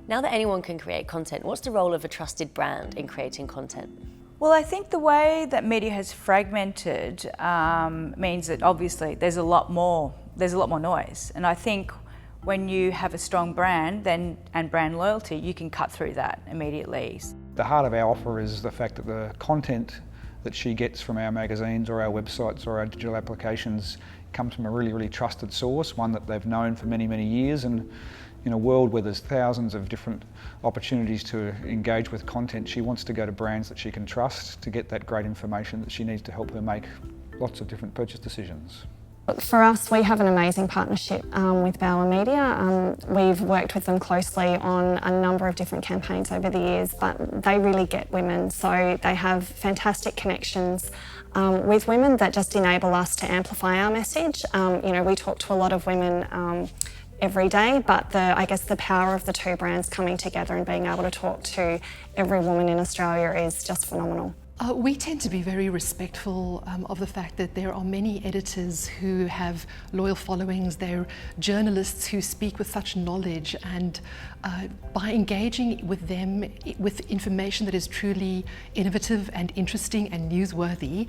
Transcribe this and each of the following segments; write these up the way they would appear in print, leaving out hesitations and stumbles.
Now that anyone can create content, what's the role of a trusted brand in creating content? Well, I think the way that media has fragmented means that obviously there's a lot more noise. And I think when you have a strong brand and brand loyalty, you can cut through that immediately. The heart of our offer is the fact that the content that she gets from our magazines or our websites or our digital applications comes from a really, really trusted source, one that they've known for many, many years. And in a world where there's thousands of different opportunities to engage with content, she wants to go to brands that she can trust to get that great information that she needs to help her make lots of different purchase decisions. For us, we have an amazing partnership with Bauer Media. We've worked with them closely on a number of different campaigns over the years, but they really get women. So they have fantastic connections with women that just enable us to amplify our message. We talk to a lot of women every day, but I guess the power of the two brands coming together and being able to talk to every woman in Australia is just phenomenal. We tend to be very respectful of the fact that there are many editors who have loyal followings. They're journalists who speak with such knowledge, and by engaging with them with information that is truly innovative and interesting and newsworthy,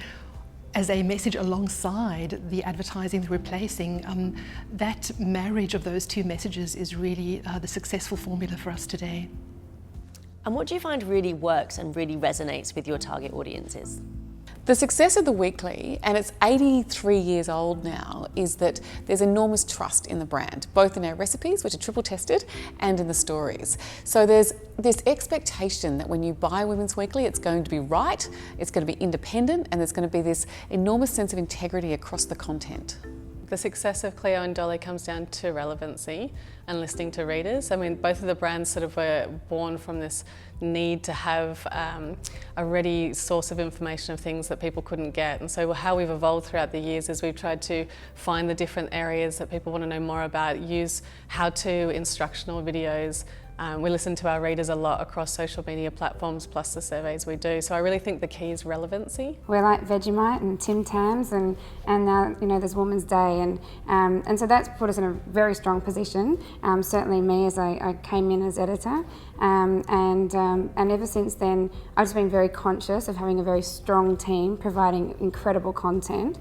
as a message alongside the advertising that we're placing, that marriage of those two messages is really the successful formula for us today. And what do you find really works and really resonates with your target audiences? The success of The Weekly, and it's 83 years old now, is that there's enormous trust in the brand, both in our recipes, which are triple tested, and in the stories. So there's this expectation that when you buy Women's Weekly, it's going to be right, it's going to be independent, and there's going to be this enormous sense of integrity across the content. The success of Cleo and Dolly comes down to relevancy and listening to readers. I mean, both of the brands sort of were born from this need to have a ready source of information of things that people couldn't get. And so how we've evolved throughout the years is we've tried to find the different areas that people want to know more about, use how-to instructional videos. We listen to our readers a lot across social media platforms, plus the surveys we do. So I really think the key is relevancy. We're like Vegemite and Tim Tams, and now there's Women's Day, and so that's put us in a very strong position. Certainly me, as I came in as editor, and ever since then I've just been very conscious of having a very strong team providing incredible content,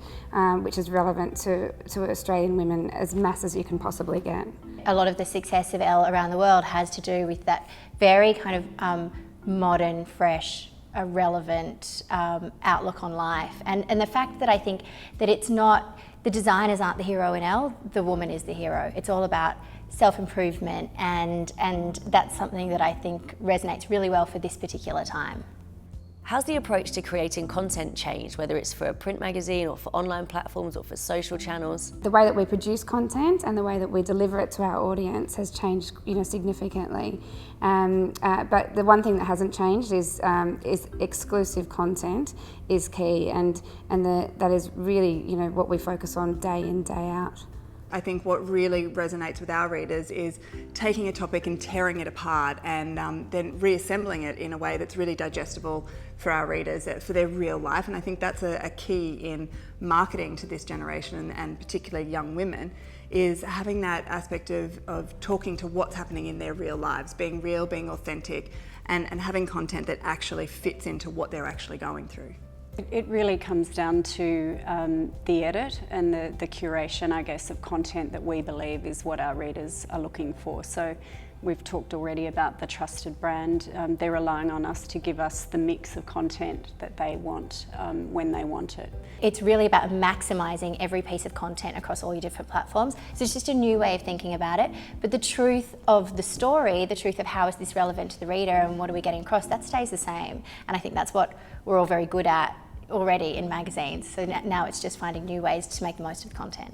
which is relevant to Australian women as mass as you can possibly get. A lot of the success of Elle around the world has to do with that very kind of modern, fresh, relevant outlook on life. And the fact that I think that it's not, the designers aren't the hero in Elle, the woman is the hero. It's all about self-improvement, and that's something that I think resonates really well for this particular time. How's the approach to creating content changed, whether it's for a print magazine or for online platforms or for social channels? The way that we produce content and the way that we deliver it to our audience has changed, significantly. But the one thing that hasn't changed is exclusive content is key, and that is really, what we focus on day in, day out. I think what really resonates with our readers is taking a topic and tearing it apart, and then reassembling it in a way that's really digestible for our readers, for their real life. And I think that's a key in marketing to this generation, and particularly young women, is having that aspect of talking to what's happening in their real lives, being real, being authentic, and having content that actually fits into what they're actually going through. It really comes down to the edit and the curation, I guess, of content that we believe is what our readers are looking for. So we've talked already about the trusted brand. They're relying on us to give us the mix of content that they want when they want it. It's really about maximising every piece of content across all your different platforms. So it's just a new way of thinking about it. But the truth of the story, the truth of how is this relevant to the reader and what are we getting across, that stays the same. And I think that's what we're all very good at already in magazines. So now it's just finding new ways to make the most of the content.